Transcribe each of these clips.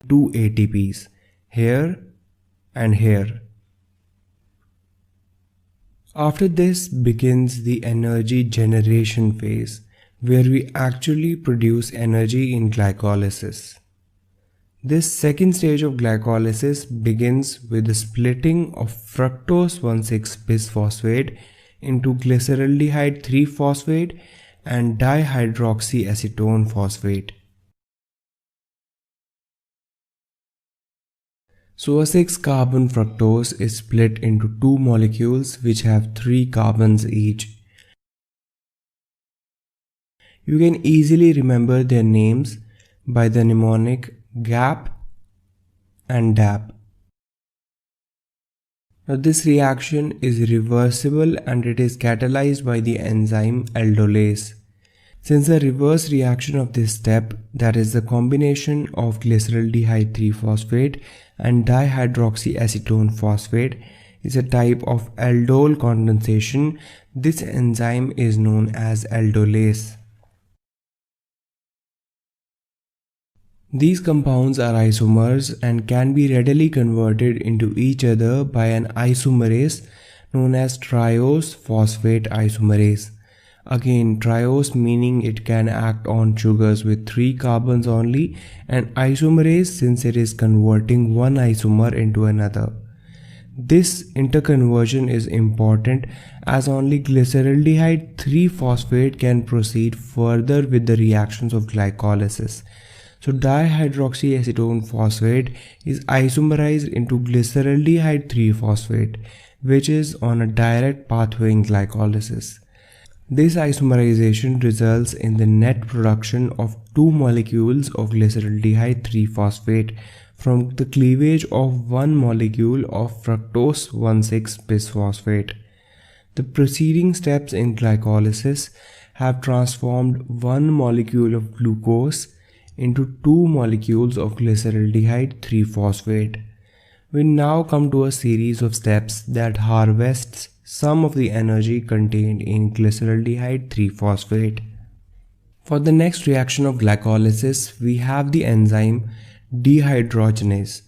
two ATPs, here and here. After this begins the energy generation phase, where we actually produce energy in glycolysis. This second stage of glycolysis begins with the splitting of fructose 1,6-bisphosphate into glyceraldehyde 3-phosphate and dihydroxyacetone phosphate. So a 6-carbon fructose is split into two molecules which have 3 carbons each. You can easily remember their names by the mnemonic GAP and DAP. Now this reaction is reversible and it is catalyzed by the enzyme aldolase. Since the reverse reaction of this step, that is the combination of glyceraldehyde 3-phosphate and dihydroxyacetone phosphate, is a type of aldol condensation, this enzyme is known as aldolase. These compounds are isomers and can be readily converted into each other by an isomerase known as triose phosphate isomerase. Again, triose meaning it can act on sugars with 3 carbons only, and isomerase since it is converting one isomer into another. This interconversion is important as only glyceraldehyde 3-phosphate can proceed further with the reactions of glycolysis. So dihydroxyacetone phosphate is isomerized into glyceraldehyde 3-phosphate, which is on a direct pathway in glycolysis. This isomerization results in the net production of 2 molecules of glyceraldehyde 3-phosphate from the cleavage of one molecule of fructose 1,6-bisphosphate. The preceding steps in glycolysis have transformed one molecule of glucose into 2 molecules of glyceraldehyde 3-phosphate. We now come to a series of steps that harvests some of the energy contained in glyceraldehyde 3-phosphate. For the next reaction of glycolysis, we have the enzyme dehydrogenase,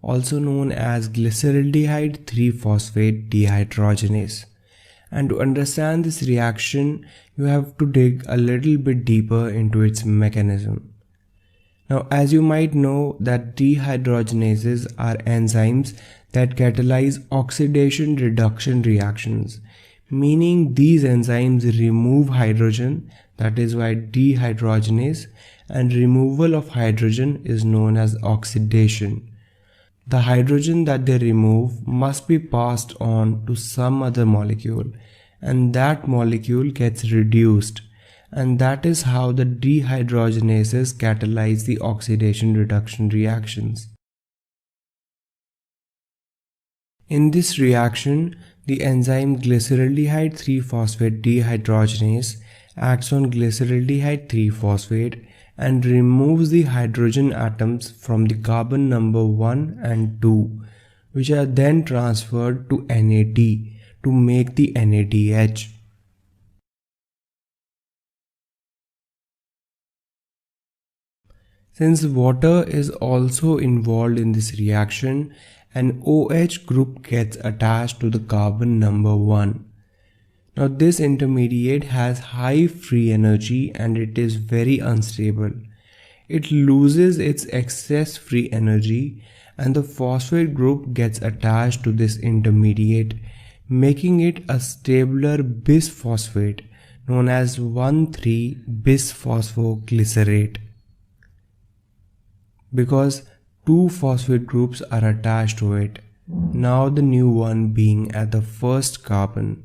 also known as glyceraldehyde 3-phosphate dehydrogenase. And to understand this reaction, you have to dig a little bit deeper into its mechanism. Now, as you might know that dehydrogenases are enzymes that catalyze oxidation reduction reactions, meaning these enzymes remove hydrogen, that is why dehydrogenase, and removal of hydrogen is known as oxidation. The hydrogen that they remove must be passed on to some other molecule, and that molecule gets reduced. And that is how the dehydrogenases catalyze the oxidation reduction reactions. In this reaction, the enzyme glyceraldehyde 3-phosphate dehydrogenase acts on glyceraldehyde 3-phosphate and removes the hydrogen atoms from the carbon number 1 and 2, which are then transferred to NAD to make the NADH. Since water is also involved in this reaction, an OH group gets attached to the carbon number 1. Now this intermediate has high free energy and it is very unstable. It loses its excess free energy and the phosphate group gets attached to this intermediate, making it a stabler bisphosphate known as 1,3-bisphosphoglycerate. Because 2 phosphate groups are attached to it, now the new one being at the first carbon.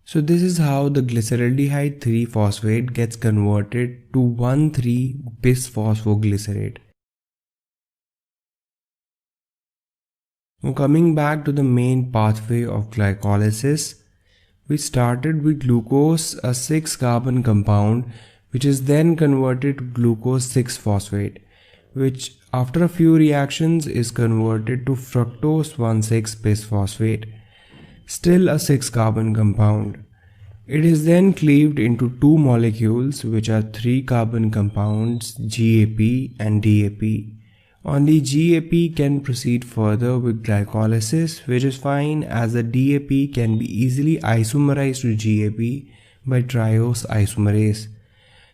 So this is how the glyceraldehyde 3-phosphate gets converted to 1,3-bisphosphoglycerate. Now coming back to the main pathway of glycolysis, we started with glucose, a 6-carbon compound, which is then converted to glucose 6-phosphate, which after a few reactions is converted to fructose 1,6-bisphosphate, still a 6-carbon compound. It is then cleaved into 2 molecules which are 3-carbon compounds GAP and DAP. Only GAP can proceed further with glycolysis, which is fine as the DAP can be easily isomerized to GAP by triose isomerase.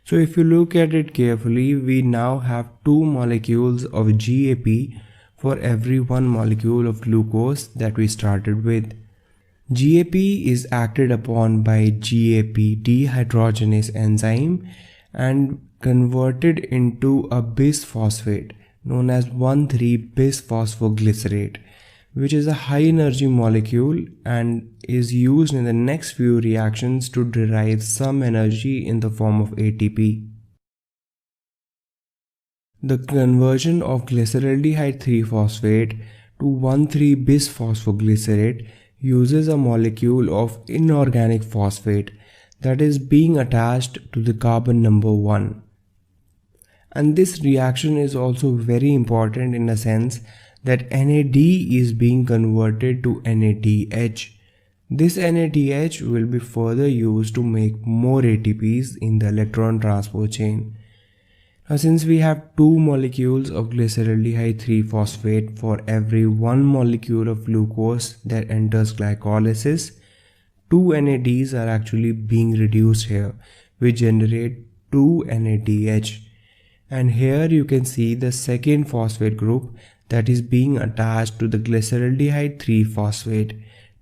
So if you look at it carefully, we now have 2 molecules of GAP for every 1 molecule of glucose that we started with. GAP is acted upon by GAP dehydrogenase enzyme and converted into a bisphosphate known as 1,3-bisphosphoglycerate, which is a high energy molecule and is used in the next few reactions to derive some energy in the form of ATP. The conversion of glyceraldehyde 3-phosphate to 1,3-bisphosphoglycerate uses a molecule of inorganic phosphate that is being attached to the carbon number 1. And this reaction is also very important in a sense that NAD is being converted to NADH. This NADH will be further used to make more ATPs in the electron transport chain. Now, since we have 2 molecules of glyceraldehyde 3-phosphate for every 1 molecule of glucose that enters glycolysis, 2 NADs are actually being reduced here, which generate 2 NADH. And here you can see the second phosphate group that is being attached to the glyceraldehyde 3-phosphate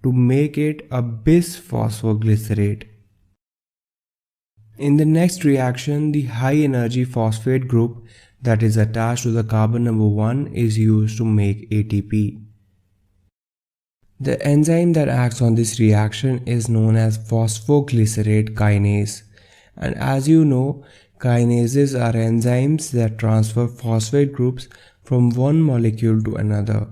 to make it a bisphosphoglycerate. In the next reaction, the high energy phosphate group that is attached to the carbon number 1 is used to make ATP. The enzyme that acts on this reaction is known as phosphoglycerate kinase. And as you know, kinases are enzymes that transfer phosphate groups from one molecule to another.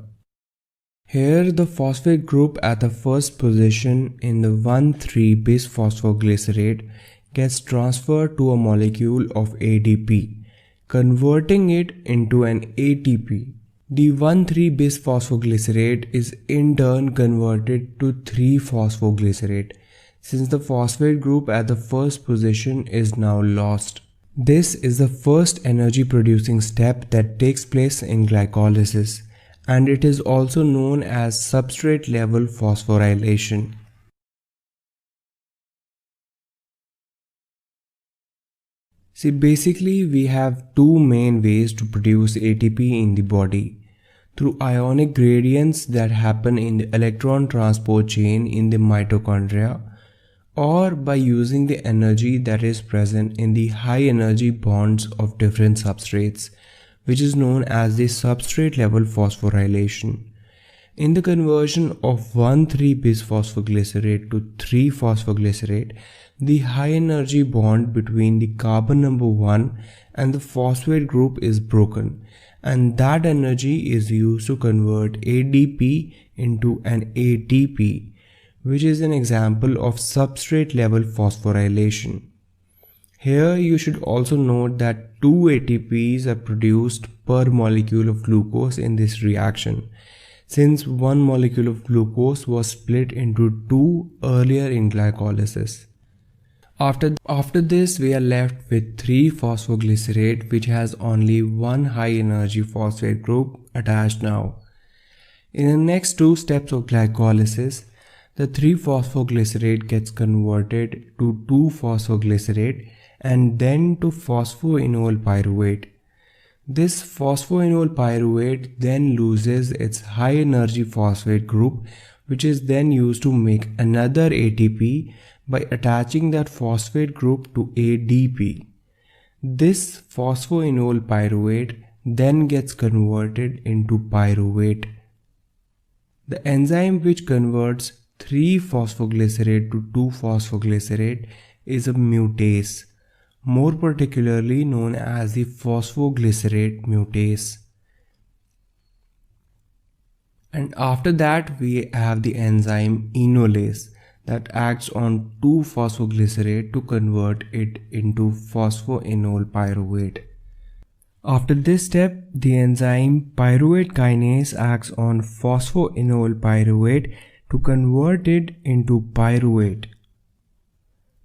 Here, the phosphate group at the first position in the 1,3-bisphosphoglycerate gets transferred to a molecule of ADP, converting it into an ATP. The 1,3-bisphosphoglycerate is in turn converted to 3-phosphoglycerate, since the phosphate group at the first position is now lost. This is the first energy producing step that takes place in glycolysis, and it is also known as substrate level phosphorylation. See, basically we have 2 main ways to produce ATP in the body: through ionic gradients that happen in the electron transport chain in the mitochondria, or by using the energy that is present in the high energy bonds of different substrates, which is known as the substrate level phosphorylation. In the conversion of 1,3-bisphosphoglycerate to 3-phosphoglycerate, the high energy bond between the carbon number 1 and the phosphate group is broken, and that energy is used to convert ADP into an ATP, which is an example of substrate level phosphorylation. Here you should also note that 2 ATPs are produced per molecule of glucose in this reaction, since 1 molecule of glucose was split into 2 earlier in glycolysis. After this, we are left with 3-phosphoglycerate, which has only 1 high energy phosphate group attached now. In the next 2 steps of glycolysis, the 3-phosphoglycerate gets converted to 2-phosphoglycerate and then to phosphoenol pyruvate. This phosphoenol pyruvate then loses its high energy phosphate group, which is then used to make another ATP by attaching that phosphate group to ADP. This phosphoenol pyruvate then gets converted into pyruvate. The enzyme which converts 3-phosphoglycerate to 2-phosphoglycerate is a mutase, more particularly known as the phosphoglycerate mutase. And after that, we have the enzyme enolase that acts on 2-phosphoglycerate to convert it into phosphoenol pyruvate. After this step, the enzyme pyruvate kinase acts on phosphoenol pyruvate to convert it into pyruvate.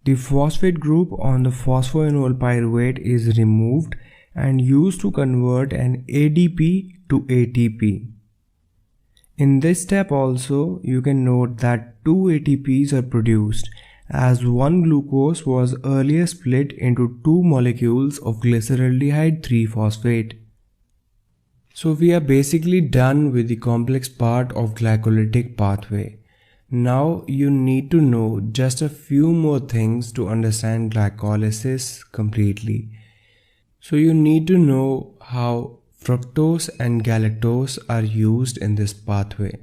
The phosphate group on the phosphoenol pyruvate is removed and used to convert an ADP to ATP. In this step also, you can note that two ATPs are produced, as one glucose was earlier split into two molecules of glyceraldehyde 3-phosphate. So we are basically done with the complex part of glycolytic pathway. Now you need to know just a few more things to understand glycolysis completely. So you need to know how fructose and galactose are used in this pathway.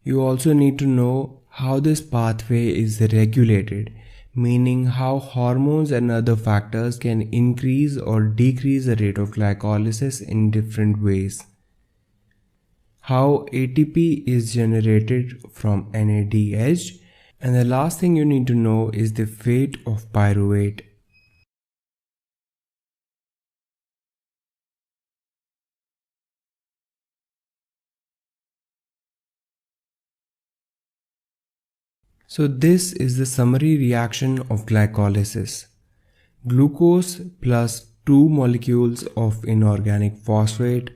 You also need to know how this pathway is regulated, meaning how hormones and other factors can increase or decrease the rate of glycolysis in different ways. How ATP is generated from NADH, and the last thing you need to know is the fate of pyruvate. So this is the summary reaction of glycolysis. Glucose plus 2 molecules of inorganic phosphate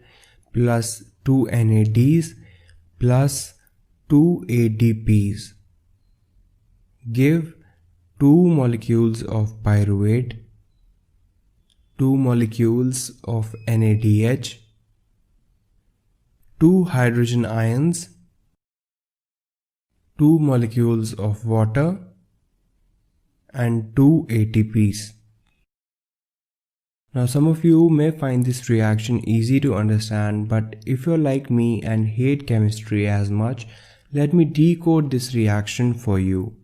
plus 2 NADs plus 2 ADPs give 2 molecules of pyruvate, 2 molecules of NADH, 2 hydrogen ions, 2 molecules of water, and 2 ATPs. Now some of you may find this reaction easy to understand, but if you're like me and hate chemistry as much, let me decode this reaction for you.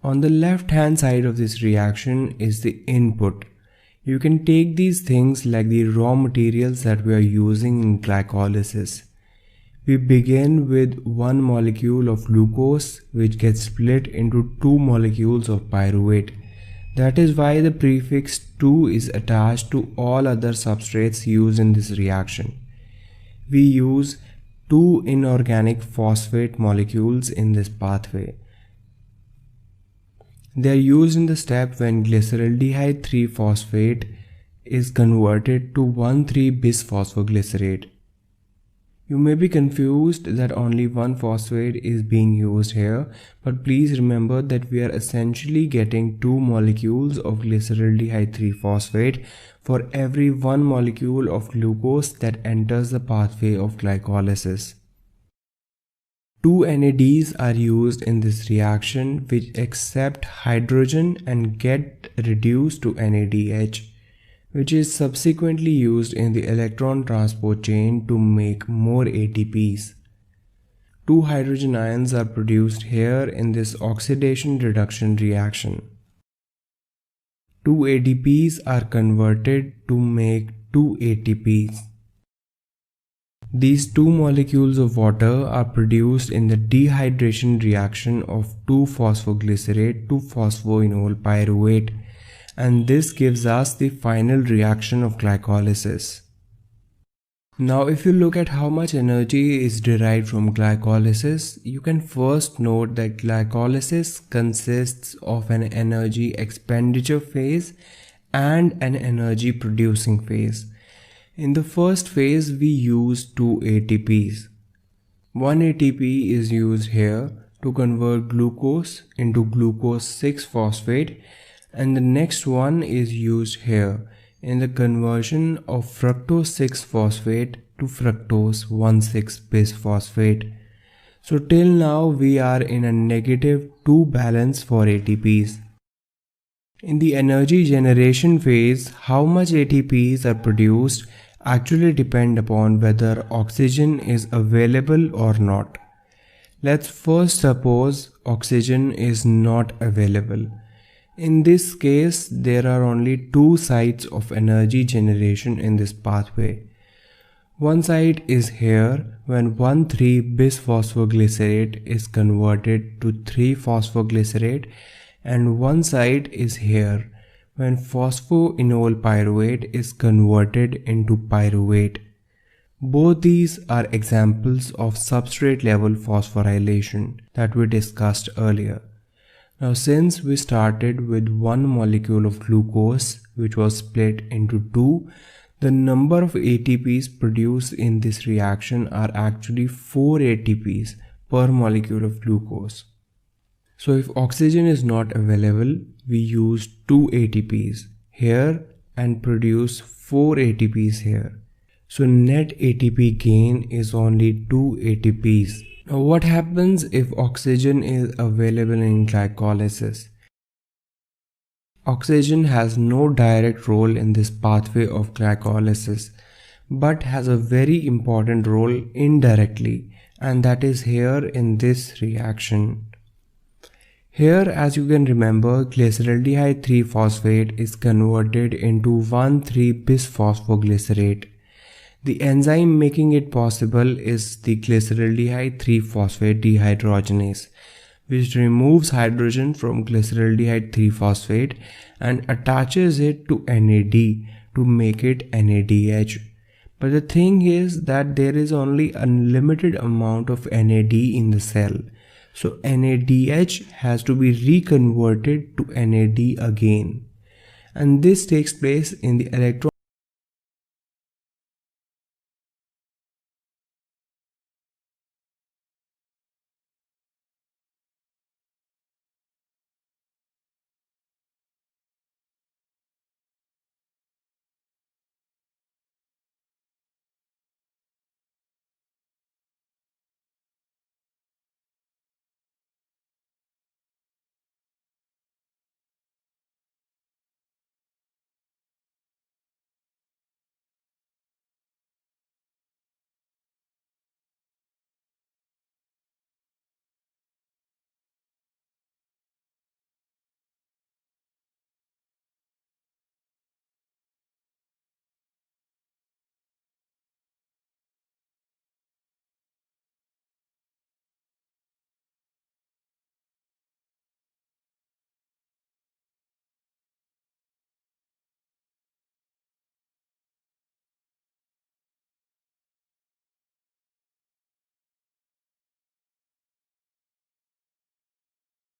On the left hand side of this reaction is the input. You can take these things like the raw materials that we are using in glycolysis. We begin with one molecule of glucose which gets split into two molecules of pyruvate. That is why the prefix 2 is attached to all other substrates used in this reaction. We use 2 inorganic phosphate molecules in this pathway. They are used in the step when glyceraldehyde 3-phosphate is converted to 1,3-bisphosphoglycerate. You may be confused that only one phosphate is being used here, but please remember that we are essentially getting 2 molecules of glyceraldehyde 3-phosphate for every 1 molecule of glucose that enters the pathway of glycolysis. 2 NADs are used in this reaction which accept hydrogen and get reduced to NADH, which is subsequently used in the electron transport chain to make more ATPs. 2 hydrogen ions are produced here in this oxidation reduction reaction. 2 ADPs are converted to make 2 ATPs. These 2 molecules of water are produced in the dehydration reaction of 2-phosphoglycerate to phosphoenol pyruvate, and this gives us the final reaction of glycolysis. Now if you look at how much energy is derived from glycolysis, you can first note that glycolysis consists of an energy expenditure phase and an energy producing phase. In the first phase we use 2 ATPs. One ATP is used here to convert glucose into glucose 6-phosphate, and the next one is used here in the conversion of fructose 6-phosphate to fructose 1,6-bisphosphate. So till now we are in a -2 balance for ATPs. In the energy generation phase, how much ATPs are produced actually depend upon whether oxygen is available or not. Let's first suppose oxygen is not available. In this case, there are only 2 sites of energy generation in this pathway. One site is here when 1,3-bisphosphoglycerate is converted to 3-phosphoglycerate, and one site is here when phosphoenol pyruvate is converted into pyruvate. Both these are examples of substrate level phosphorylation that we discussed earlier. Now since we started with one molecule of glucose which was split into two, the number of ATPs produced in this reaction are actually 4 ATPs per molecule of glucose. So if oxygen is not available, we use 2 ATPs here and produce 4 ATPs here. So net ATP gain is only 2 ATPs. Now what happens if oxygen is available in glycolysis? Oxygen has no direct role in this pathway of glycolysis, but has a very important role indirectly, and that is here in this reaction. Here, as you can remember, glyceraldehyde 3-phosphate is converted into 1,3-bisphosphoglycerate. The enzyme making it possible is the glyceraldehyde 3-phosphate dehydrogenase, which removes hydrogen from glyceraldehyde 3-phosphate and attaches it to NAD to make it NADH. But the thing is that there is only a limited amount of NAD in the cell. So NADH has to be reconverted to NAD again. And this takes place in the electron